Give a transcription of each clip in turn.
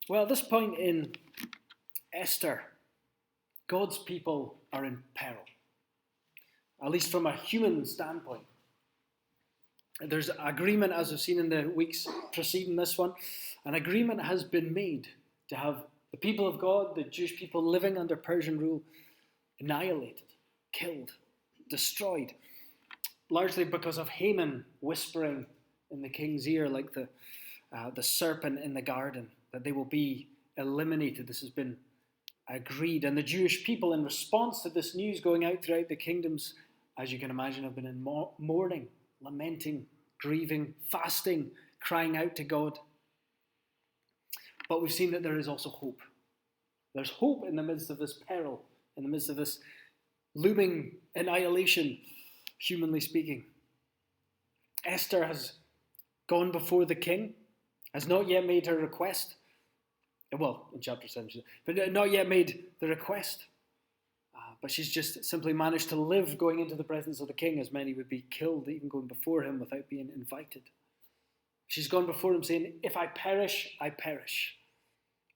Well, at this point in Esther, God's people are in peril, at least from a human standpoint. There's agreement, as we've seen in the weeks preceding this one, an agreement has been made to have the people of God, the Jewish people living under Persian rule, annihilated, killed, destroyed, largely because of Haman whispering in the king's ear like the serpent in the garden, that they will be eliminated. This has been agreed. And the Jewish people, in response to this news going out throughout the kingdoms, as you can imagine, have been in mourning, lamenting, grieving, fasting, crying out to God. But we've seen that there is also hope. There's hope in the midst of this peril, in the midst of this looming annihilation, humanly speaking. Esther has gone before the king, has not yet made her request. Well, in chapter 7, but not yet made the request. But she's just simply managed to live going into the presence of the king, as many would be killed even going before him without being invited. She's gone before him saying, if I perish, I perish.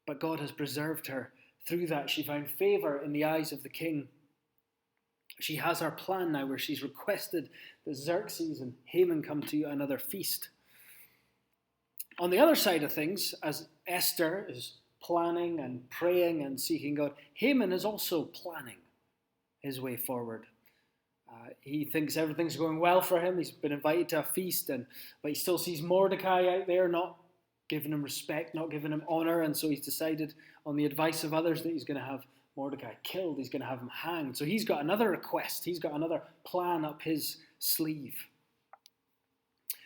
But God has preserved her. Through that, she found favour in the eyes of the king. She has her plan now where she's requested that Xerxes and Haman come to another feast. On the other side of things, as Esther is planning and praying and seeking God, Haman is also planning his way forward. He thinks everything's going well for him. He's been invited to a feast, but he still sees Mordecai out there not giving him respect, not giving him honour, and so he's decided on the advice of others that he's going to have Mordecai killed. He's going to have him hanged. So he's got another request. He's got another plan up his sleeve.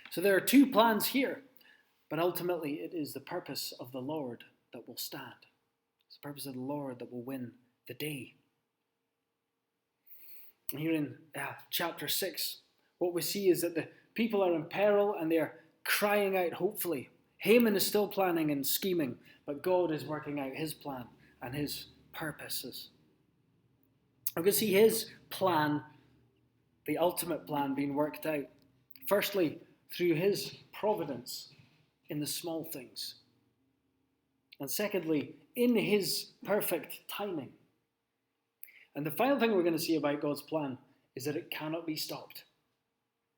So there are two plans here, but ultimately it is the purpose of the Lord that will stand. It's the purpose of the Lord that will win the day. And here in chapter 6, what we see is that the people are in peril and they're crying out hopefully. Haman is still planning and scheming, but God is working out his plan and his purposes. We can see his plan, the ultimate plan, being worked out. Firstly, through his providence in the small things. And secondly, in his perfect timing. And the final thing we're going to see about God's plan is that it cannot be stopped.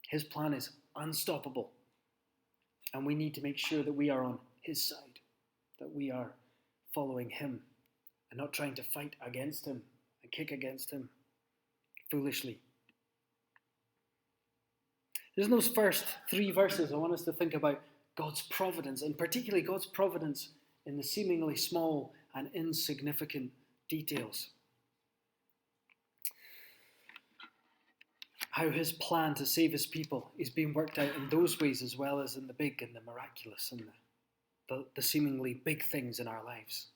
His plan is unstoppable. And we need to make sure that we are on his side, that we are following him and not trying to fight against him and kick against him foolishly. In those first 3 verses, I want us to think about God's providence, and particularly God's providence in the seemingly small and insignificant details. How his plan to save his people is being worked out in those ways as well as in the big and the miraculous and the seemingly big things in our lives.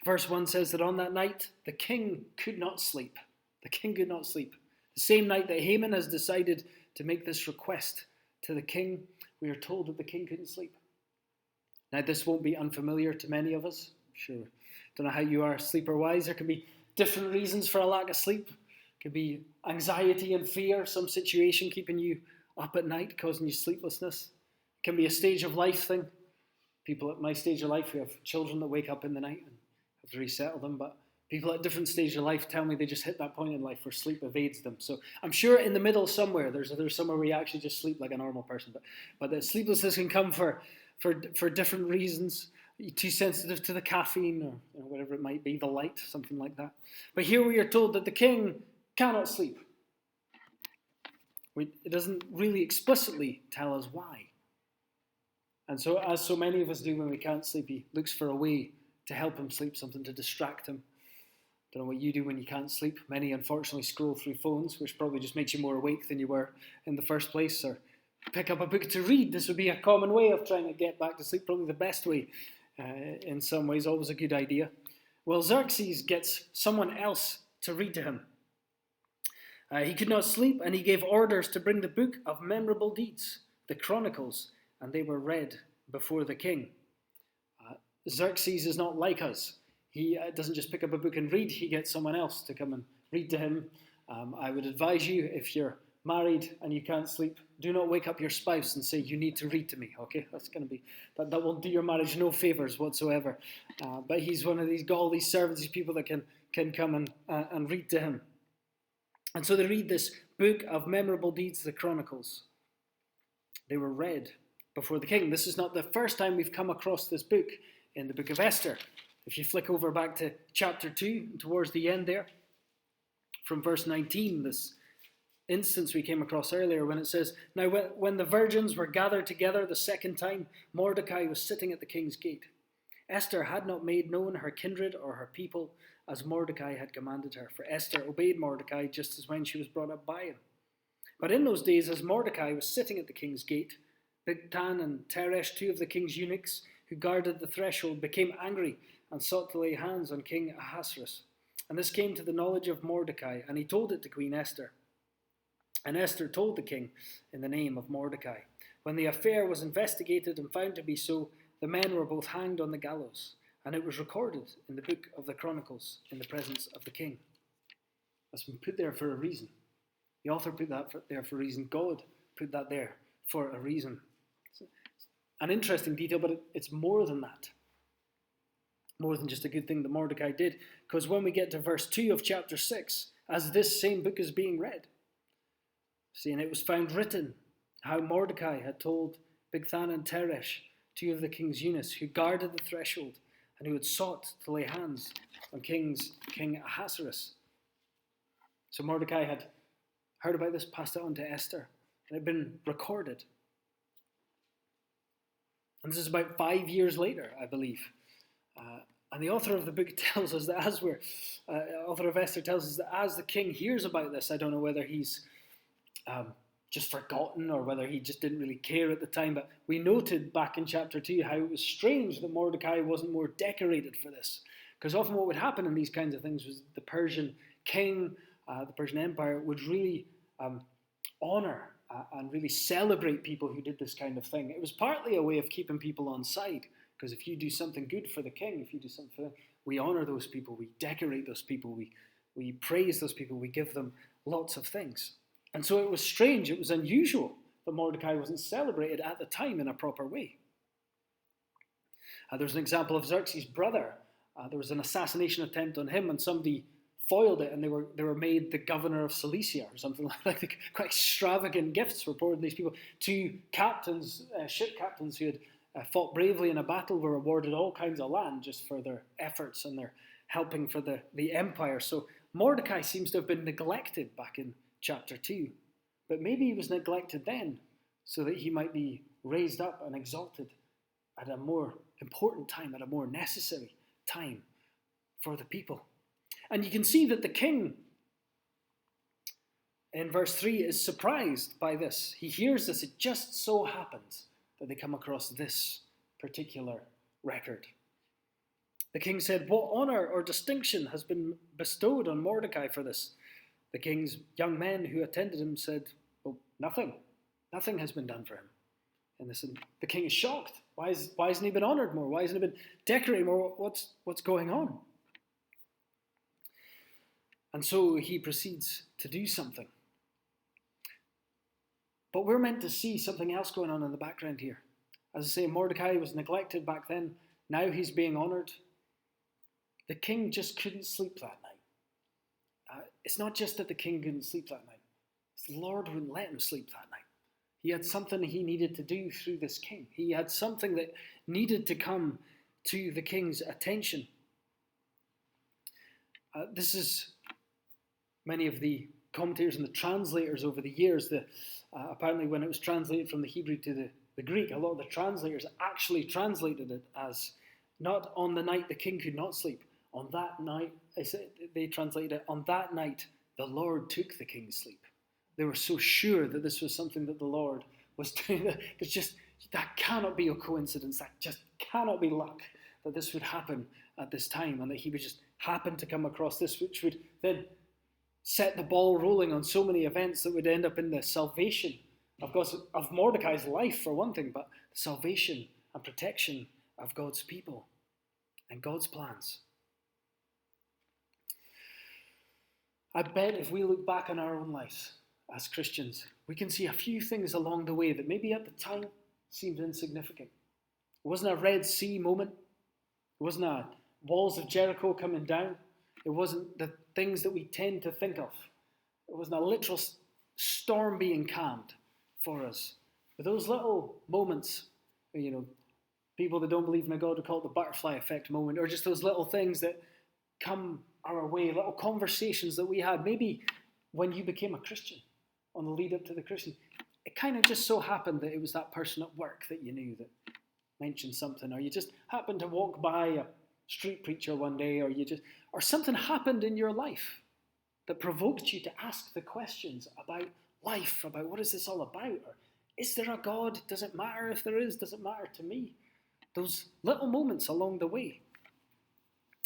Verse 1 says that on that night, the king could not sleep. The king could not sleep. The same night that Haman has decided to make this request to the king, we are told that the king couldn't sleep. Now, this won't be unfamiliar to many of us. Sure, don't know how you are sleeper-wise. There can be different reasons for a lack of sleep. It could be anxiety and fear, some situation keeping you up at night, causing you sleeplessness. It can be a stage of life thing. People at my stage of life, we have children that wake up in the night and have to resettle them, but people at different stages of life tell me they just hit that point in life where sleep evades them. So I'm sure in the middle somewhere, there's somewhere where you actually just sleep like a normal person. But the sleeplessness can come for different reasons. You're too sensitive to the caffeine or whatever it might be, the light, something like that. But here we are told that the king cannot sleep. It doesn't really explicitly tell us why. And so, as so many of us do when we can't sleep, he looks for a way to help him sleep, something to distract him. Don't know what you do when you can't sleep. Many, unfortunately, scroll through phones, which probably just makes you more awake than you were in the first place, or pick up a book to read. This would be a common way of trying to get back to sleep, probably the best way in some ways, always a good idea. Well, Xerxes gets someone else to read to him. He could not sleep, and he gave orders to bring the book of memorable deeds, the Chronicles, and they were read before the king. Xerxes is not like us. He doesn't just pick up a book and read. He gets someone else to come and read to him. I would advise you, if you're married and you can't sleep, do not wake up your spouse and say, you need to read to me, okay? That's going to be, that will do your marriage no favours whatsoever. But he's one of these, got all these servants, these people that can come and read to him. And so they read this book of memorable deeds, the Chronicles. They were read before the king. This is not the first time we've come across this book in the book of Esther. If you flick over back to chapter 2, towards the end there, from verse 19, this instance we came across earlier when it says, now when the virgins were gathered together the second time, Mordecai was sitting at the king's gate. Esther had not made known her kindred or her people as Mordecai had commanded her, for Esther obeyed Mordecai just as when she was brought up by him. But in those days, as Mordecai was sitting at the king's gate, Bigthan and Teresh, two of the king's eunuchs who guarded the threshold, became angry and sought to lay hands on King Ahasuerus. And this came to the knowledge of Mordecai, and he told it to Queen Esther. And Esther told the king in the name of Mordecai. When the affair was investigated and found to be so, the men were both hanged on the gallows, and it was recorded in the book of the Chronicles in the presence of the king. That's been put there for a reason. The author put that there for a reason. God put that there for a reason. It's an interesting detail, but it's more than that. More than just a good thing that Mordecai did. Because when we get to verse 2 of chapter 6, as this same book is being read, see, and it was found written how Mordecai had told Bigthan and Teresh, two of the king's eunuchs, who guarded the threshold and who had sought to lay hands on King Ahasuerus. So Mordecai had heard about this, passed it on to Esther, and it had been recorded. And this is about 5 years later, I believe. And the author of the book tells us that author of Esther tells us that as the king hears about this, I don't know whether he's just forgotten or whether he just didn't really care at the time, but we noted back in chapter 2 how it was strange that Mordecai wasn't more decorated for this. Because often what would happen in these kinds of things was the Persian king, the Persian Empire, would really honour and really celebrate people who did this kind of thing. It was partly a way of keeping people on side, because if you do something good for the king, if you do something for them, we honour those people, we decorate those people, we praise those people, we give them lots of things. And so it was strange, it was unusual that Mordecai wasn't celebrated at the time in a proper way. There's an example of Xerxes' brother. There was an assassination attempt on him, and somebody foiled it, and they were made the governor of Cilicia or something like that. Quite extravagant gifts were poured on these people. Two captains, ship captains who had fought bravely in a battle, were awarded all kinds of land just for their efforts and their helping for the empire. So Mordecai seems to have been neglected back in chapter 2. But maybe he was neglected then so that he might be raised up and exalted at a more important time, at a more necessary time for the people. And you can see that the king, in verse 3, is surprised by this. He hears this. It just so happens that they come across this particular record. The king said, "What honour or distinction has been bestowed on Mordecai for this?" The king's young men who attended him said, "Well, nothing. Nothing has been done for him." And the king is shocked. Why hasn't he been honoured more? Why hasn't he been decorated more? What's going on? And so he proceeds to do something. But we're meant to see something else going on in the background here. As I say, Mordecai was neglected back then. Now he's being honoured. The king just couldn't sleep that night. It's not just that the king couldn't sleep that night. It's the Lord wouldn't let him sleep that night. He had something he needed to do through this king. He had something that needed to come to the king's attention. This is many of the commentators and the translators over the years. Apparently when it was translated from the Hebrew to the Greek, a lot of the translators actually translated it as not on the night the king could not sleep. On that night, they translated it, on that night the Lord took the king's sleep. They were so sure that this was something that the Lord was doing. That cannot be a coincidence. That just cannot be luck that this would happen at this time, and that he would just happen to come across this, which would then set the ball rolling on so many events that would end up in the salvation, of course, of Mordecai's life for one thing, but the salvation and protection of God's people and God's plans. I bet if we look back on our own lives, as Christians, we can see a few things along the way that maybe at the time seemed insignificant. It wasn't a Red Sea moment. It wasn't a walls of Jericho coming down. It wasn't the things that we tend to think of. It wasn't a literal storm being calmed for us. But those little moments, people that don't believe in a God would call it the butterfly effect moment, or just those little things that come our way, little conversations that we had, maybe when you became a Christian, on the lead up to the Christian. It kind of just so happened that it was that person at work that you knew that mentioned something, or you just happened to walk by a street preacher one day, or something happened in your life that provoked you to ask the questions about life, about what is this all about, or is there a God? Does it matter if there is? Does it matter to me? Those little moments along the way.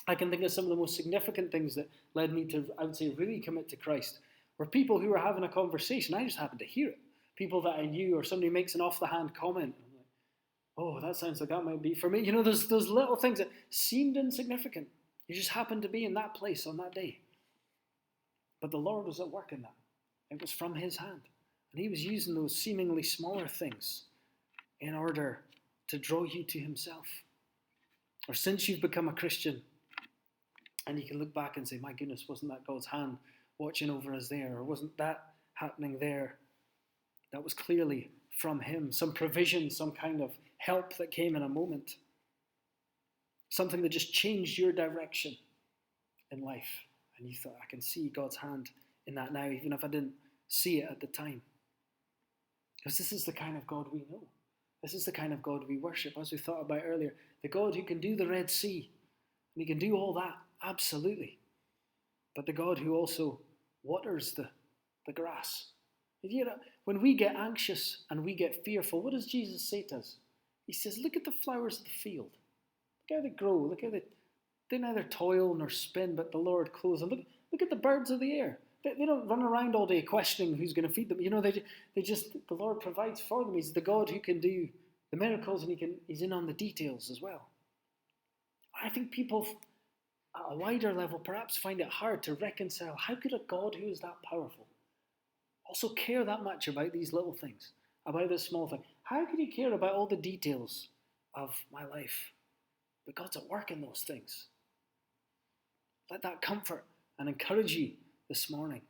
I can think of some of the most significant things that led me to, I would say, really commit to Christ, were people who were having a conversation. I just happened to hear it. People that I knew, or somebody makes an off-the-hand comment. I'm like, oh, that sounds like that might be for me. Those little things that seemed insignificant. You just happened to be in that place on that day. But the Lord was at work in that. It was from his hand. And he was using those seemingly smaller things in order to draw you to himself. Or since you've become a Christian, and you can look back and say, my goodness, wasn't that God's hand watching over us there? Or wasn't that happening there? That was clearly from him. Some provision, some kind of help that came in a moment. Something that just changed your direction in life. And you thought, I can see God's hand in that now, even if I didn't see it at the time. Because this is the kind of God we know. This is the kind of God we worship, as we thought about earlier. The God who can do the Red Sea. And he can do all that, absolutely. But the God who also waters the grass. When we get anxious and we get fearful, what does Jesus say to us? He says, look at the flowers of the field. Look how they grow. Look how they neither toil nor spin, but the Lord clothes them. Look at the birds of the air. They don't run around all day questioning who's going to feed them. The Lord provides for them. He's the God who can do the miracles, and he's in on the details as well. I think people at a wider level perhaps find it hard to reconcile. How could a God who is that powerful also care that much about these little things, about this small thing? How could he care about all the details of my life? But God's at work in those things. Let that comfort and encourage you this morning.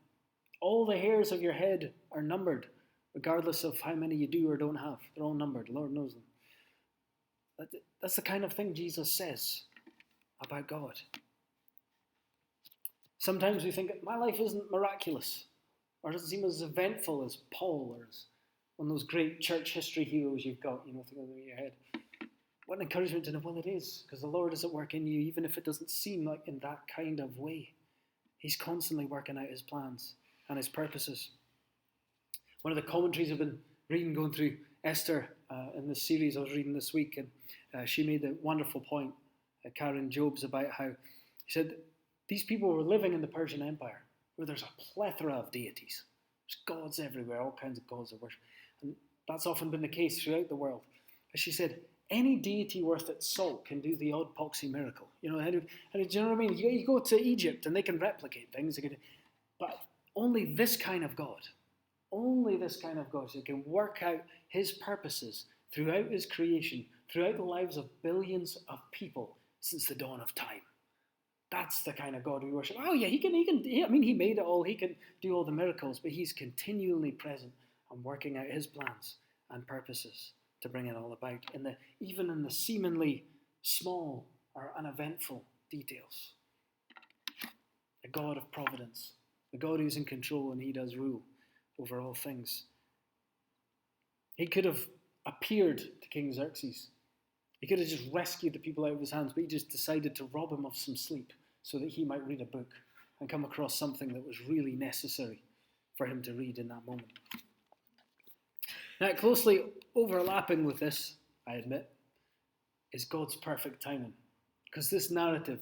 All the hairs of your head are numbered, regardless of how many you do or don't have. They're all numbered. The Lord knows them. That's the kind of thing Jesus says about God. Sometimes we think, my life isn't miraculous, or doesn't seem as eventful as Paul, or as one of those great church history heroes you've got, thinking in your head. What an encouragement to know, well, it is, because the Lord is at work in you, even if it doesn't seem like in that kind of way. He's constantly working out his plans and his purposes. One of the commentaries I've been reading, going through Esther in this series I was reading this week, and she made a wonderful point, Karen Jobes, about how she said these people were living in the Persian Empire, where there's a plethora of deities. There's gods everywhere, all kinds of gods of worship. And that's often been the case throughout the world. As she said, any deity worth its salt can do the odd poxy miracle. Do you know what I mean? You go to Egypt and they can replicate things. But only this kind of God who can work out his purposes throughout his creation, throughout the lives of billions of people since the dawn of time. That's the kind of God we worship. Oh yeah, he made it all. He can do all the miracles, but he's continually present and working out his plans and purposes to bring it all about, even in the seemingly small or uneventful details. A God of providence, a God who's in control, and he does rule over all things. He could have appeared to King Xerxes. He could have just rescued the people out of his hands, but he just decided to rob him of some sleep so that he might read a book and come across something that was really necessary for him to read in that moment. Now, closely overlapping with this, I admit, is God's perfect timing. Because this narrative,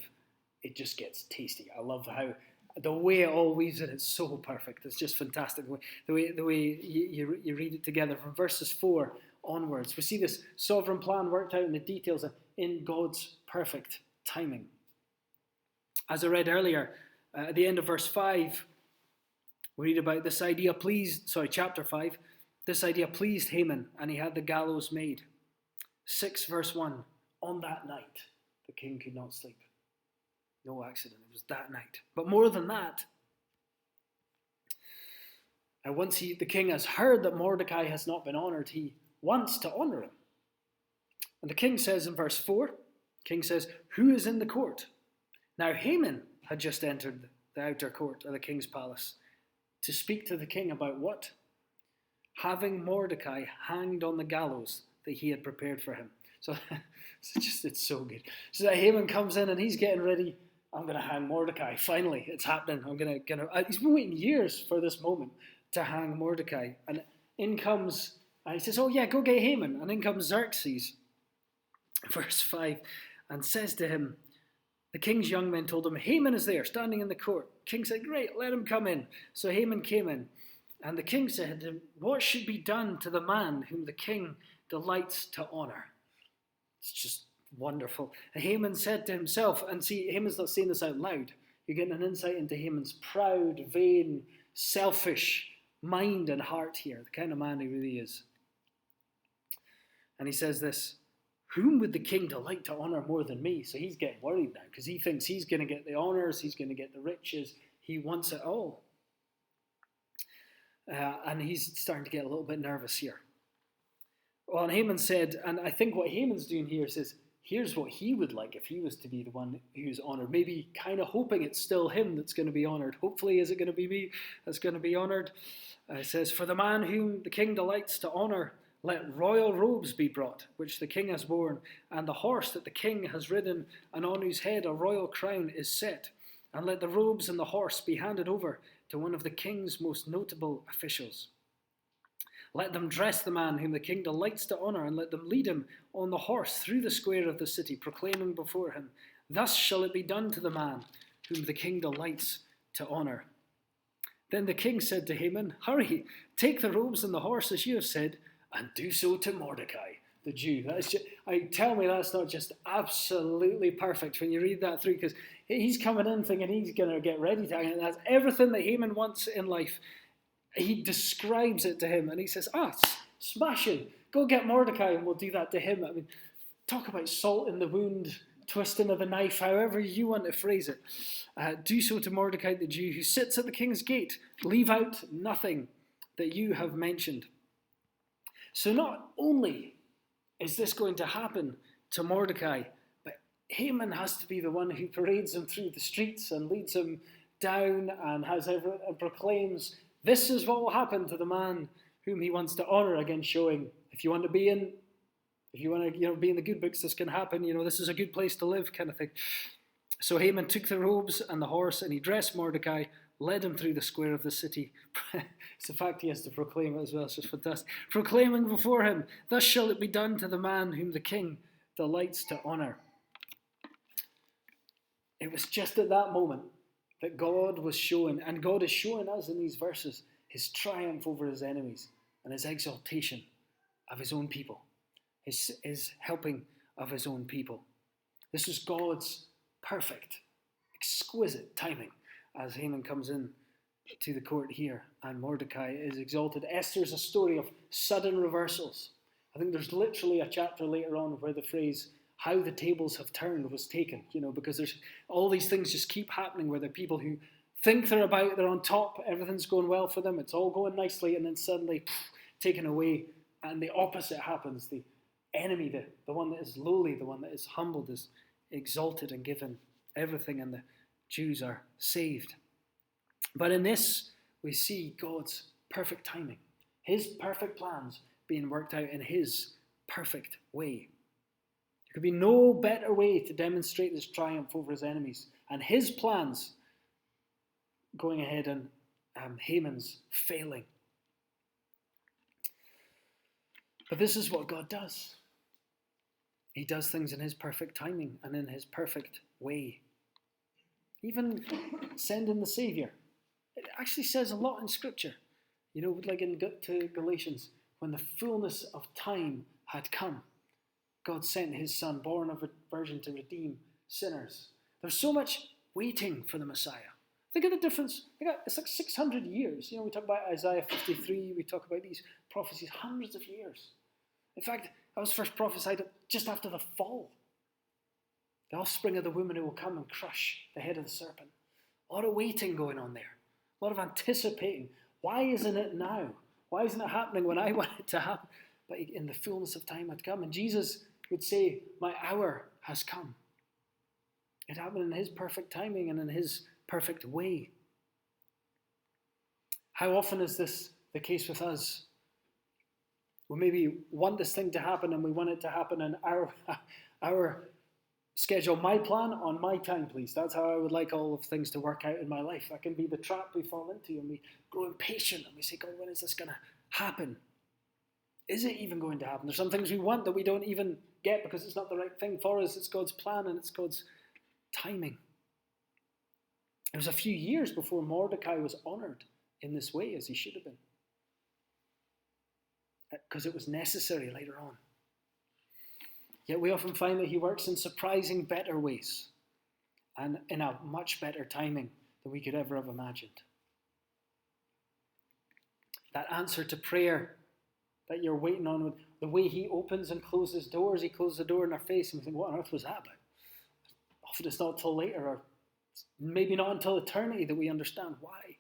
it just gets tasty. I love how the way it all weaves in, it's so perfect. It's just fantastic. The way you read it together from verses 4 onwards. We see this sovereign plan worked out in the details in God's perfect timing. As I read earlier, at the end of verse 5, We read about chapter 5, this idea pleased Haman, and he had the gallows made. 6 verse 1, on that night, the king could not sleep. No accident, it was that night. But more than that, once the king has heard that Mordecai has not been honored, he wants to honor him. And the king says in verse 4, king says, who is in the court? Now Haman had just entered the outer court of the king's palace to speak to the king about what? Having Mordecai hanged on the gallows that he had prepared for him. So it's so good. So that Haman comes in and he's getting ready. I'm going to hang Mordecai. Finally, it's happening. He's been waiting years for this moment to hang Mordecai. And in comes, and he says, oh yeah, go get Haman. And in comes Xerxes, verse 5, and says to him, the king's young men told him, Haman is there, standing in the court. King said, great, let him come in. So Haman came in. And the king said to him, what should be done to the man whom the king delights to honor? It's just wonderful. And Haman said to himself, and see, Haman's not saying this out loud. You're getting an insight into Haman's proud, vain, selfish mind and heart here, the kind of man he really is. And he says this, whom would the king delight to honor more than me? So he's getting worried now because he thinks he's going to get the honors, he's going to get the riches, he wants it all. And he's starting to get a little bit nervous here. Well, and Haman said, and I think what Haman's doing here is, here's what he would like if he was to be the one who's honored. Maybe kind of hoping it's still him that's going to be honored. Hopefully, is it going to be me that's going to be honored? It says, for the man whom the king delights to honor, let royal robes be brought, which the king has worn, and the horse that the king has ridden, and on whose head a royal crown is set. And let the robes and the horse be handed over to one of the king's most notable officials. Let them dress the man whom the king delights to honor, and let them lead him on the horse through the square of the city, proclaiming before him, thus shall it be done to the man whom the king delights to honor. Then the king said to Haman, hurry, take the robes and the horse as you have said, and do so to Mordecai, the Jew. Tell me that's not just absolutely perfect when you read that through, because he's coming in thinking he's going to get ready to, and that's everything that Haman wants in life. He describes it to him, and he says, smashing, go get Mordecai, and we'll do that to him. I mean, talk about salt in the wound, twisting of the knife, however you want to phrase it. Do so to Mordecai, the Jew, who sits at the king's gate. Leave out nothing that you have mentioned. So not only is this going to happen to Mordecai, but Haman has to be the one who parades him through the streets and leads him down and and proclaims, this is what will happen to the man whom he wants to honor. Again, showing if you want to be in the good books, this can happen. This is a good place to live, kind of thing. So Haman took the robes and the horse, and he dressed Mordecai, led him through the square of the city. It's the fact he has to proclaim it as well. It's just fantastic. Proclaiming before him, thus shall it be done to the man whom the king delights to honor. It was just at that moment that God was showing, and God is showing us in these verses, his triumph over his enemies and his exaltation of his own people, his helping of his own people. This is God's perfect, exquisite timing as Haman comes in to the court here and Mordecai is exalted. Esther's a story of sudden reversals. I think there's literally a chapter later on where the phrase how the tables have turned was taken, because there's all these things just keep happening where the people who think they're on top, everything's going well for them, it's all going nicely, and then suddenly taken away, and the opposite happens. The enemy, the one that is lowly, the one that is humbled, is exalted and given everything, and the Jews are saved. But in this, we see God's perfect timing, his perfect plans being worked out in his perfect way. There could be no better way to demonstrate this triumph over his enemies and his plans going ahead and Haman's failing. But this is what God does. He does things in his perfect timing and in his perfect way. Even sending the Savior. It actually says a lot in Scripture. Like to Galatians, when the fullness of time had come, God sent his Son, born of a virgin, to redeem sinners. There's so much waiting for the Messiah. Think of the difference. It's like 600 years. We talk about Isaiah 53, we talk about these prophecies, hundreds of years. In fact, that was first prophesied just after the fall. The offspring of the woman who will come and crush the head of the serpent. A lot of waiting going on there. A lot of anticipating. Why isn't it now? Why isn't it happening when I want it to happen? But in the fullness of time had come. And Jesus would say, my hour has come. It happened in his perfect timing and in his perfect way. How often is this the case with us? We maybe want this thing to happen and we want it to happen in our schedule. My plan on my time, please. That's how I would like all of things to work out in my life. That can be the trap we fall into, and we grow impatient and we say, God, when is this going to happen? Is it even going to happen? There's some things we want that we don't even get because it's not the right thing for us. It's God's plan and it's God's timing. It was a few years before Mordecai was honored in this way, as he should have been, because it was necessary later on. Yet we often find that he works in surprising better ways and in a much better timing than we could ever have imagined. That answer to prayer that you're waiting on, with the way he opens and closes doors, he closes the door in our face and we think, what on earth was that about? Often it's not till later, or maybe not until eternity, that we understand why.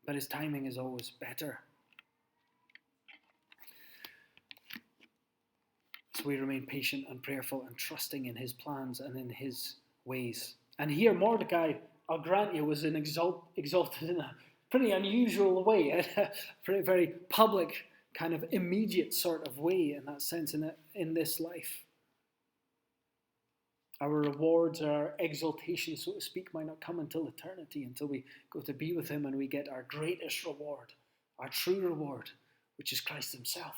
But his timing is always better. So we remain patient and prayerful and trusting in his plans and in his ways. And here Mordecai, I'll grant you, was exalted in a pretty unusual way, a very public, kind of immediate sort of way in that sense in this life. Our rewards, our exaltation, so to speak, might not come until eternity, until we go to be with him and we get our greatest reward, our true reward, which is Christ himself,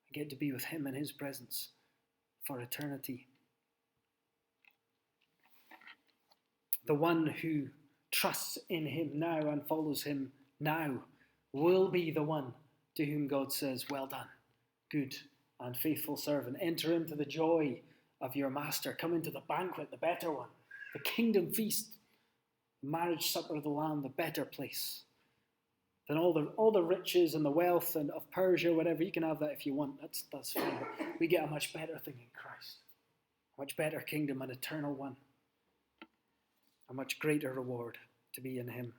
and get to be with him in his presence for eternity. The one who trusts in him now and follows him now will be the one to whom God says, well done, good and faithful servant. Enter into the joy of your master. Come into the banquet, the better one, the kingdom feast, the marriage supper of the Lamb, the better place. Then all the riches and the wealth and of Persia, whatever, you can have that if you want. That's fine. But we get a much better thing in Christ. A much better kingdom, an eternal one. A much greater reward to be in him.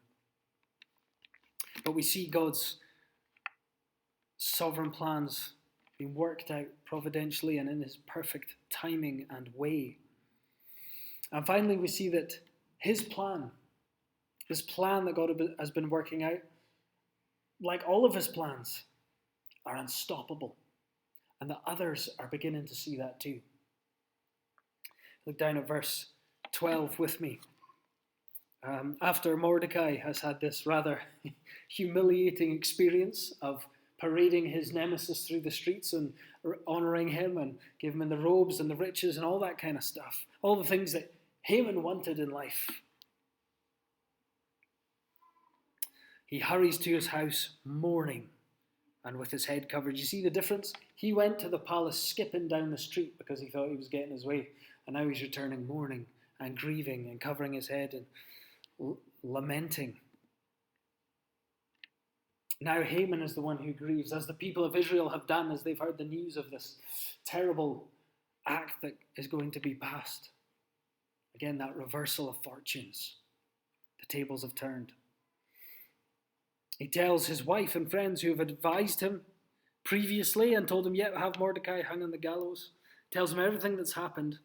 But we see God's sovereign plans being worked out providentially and in his perfect timing and way. And finally, we see that his plan, this plan that God has been working out, like all of his plans, are unstoppable. And the others are beginning to see that too. Look down at verse 12 with me. After Mordecai has had this rather humiliating experience of parading his nemesis through the streets and honouring him and giving him the robes and the riches and all that kind of stuff, all the things that Haman wanted in life, he hurries to his house mourning and with his head covered. You see the difference? He went to the palace skipping down the street because he thought he was getting his way, and now he's returning mourning and grieving and covering his head and lamenting. Now Haman is the one who grieves, as the people of Israel have done as they've heard the news of this terrible act that is going to be passed. Again, that reversal of fortunes. The tables have turned. He tells his wife and friends who have advised him previously and told him, have Mordecai hung on the gallows. Tells him everything that's happened.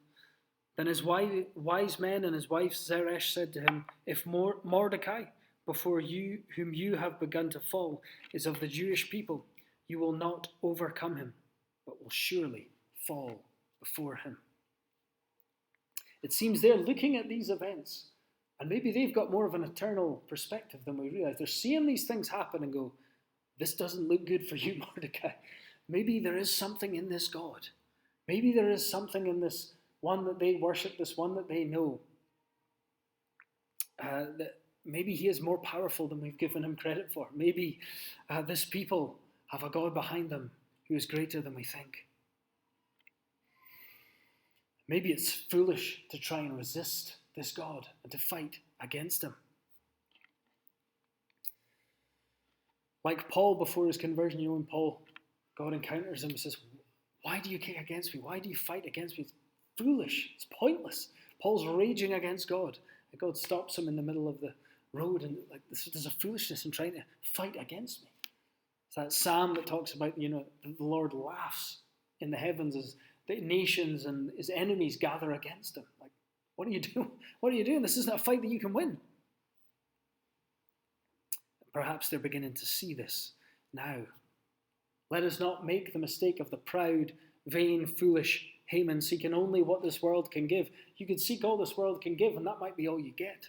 Then his wise men and his wife Zeresh said to him, if Mordecai, before you, whom you have begun to fall, is of the Jewish people, you will not overcome him, but will surely fall before him. It seems they're looking at these events, and maybe they've got more of an eternal perspective than we realize. They're seeing these things happen and go, this doesn't look good for you, Mordecai. Maybe there is something in this God. Maybe there is something in this one that they worship, this one that they know. That maybe he is more powerful than we've given him credit for. Maybe this people have a God behind them who is greater than we think. Maybe it's foolish to try and resist this God and to fight against him. Like Paul before his conversion, when God encounters him and says, why do you kick against me? Why do you fight against me? It's foolish. It's pointless. Paul's raging against God. And God stops him in the middle of the road and there's a foolishness in trying to fight against me. It's that psalm that talks about, the Lord laughs in the heavens as the nations and his enemies gather against him. Like, what are you doing? What are you doing? This isn't a fight that you can win. Perhaps they're beginning to see this now. Let us not make the mistake of the proud, vain, foolish Haman seeking only what this world can give. You could seek all this world can give, and that might be all you get.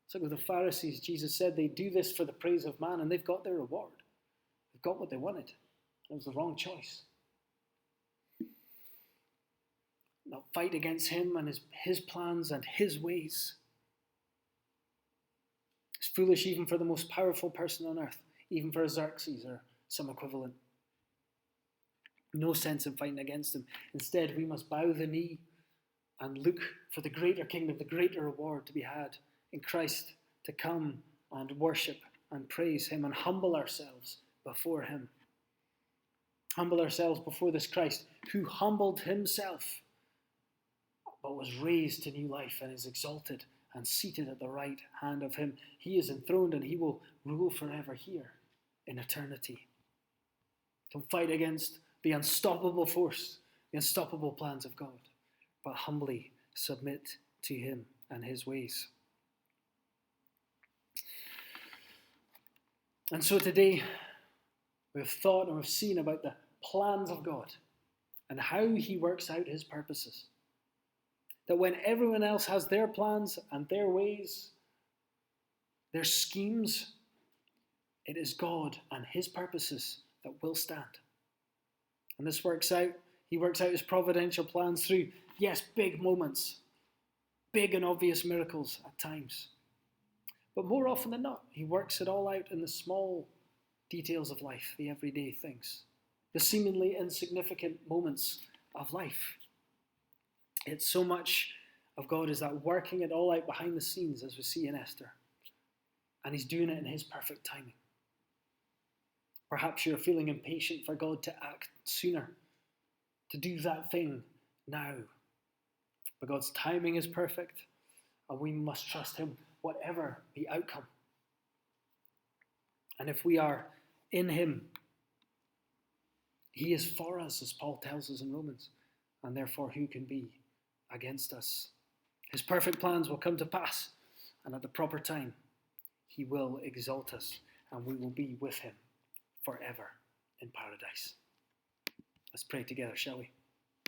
It's like with the Pharisees. Jesus said they do this for the praise of man, and they've got their reward. They've got what they wanted. It was the wrong choice. Not fight against him and his plans and his ways. It's foolish even for the most powerful person on earth, even for Xerxes or some equivalent. No sense in fighting against him. Instead, we must bow the knee and look for the greater kingdom, the greater reward to be had in Christ, to come and worship and praise him and humble ourselves before him. Humble ourselves before this Christ who humbled himself but was raised to new life and is exalted and seated at the right hand of him. He is enthroned and he will rule forever here in eternity. Don't fight against the unstoppable force, the unstoppable plans of God, but humbly submit to him and his ways. And so today, we've thought and we've seen about the plans of God and how he works out his purposes. That when everyone else has their plans and their ways, their schemes, it is God and his purposes that will stand. And this works out, he works out his providential plans through, yes, big moments, big and obvious miracles at times. But more often than not, he works it all out in the small details of life, the everyday things, the seemingly insignificant moments of life. It's so much of God is that working it all out behind the scenes, as we see in Esther. And he's doing it in his perfect timing. Perhaps you're feeling impatient for God to act sooner, to do that thing now. But God's timing is perfect, and we must trust him, whatever the outcome. And if we are in him, he is for us, as Paul tells us in Romans, and therefore who can be against us? His perfect plans will come to pass, and at the proper time, he will exalt us, and we will be with him forever in paradise. Let's pray together, shall we?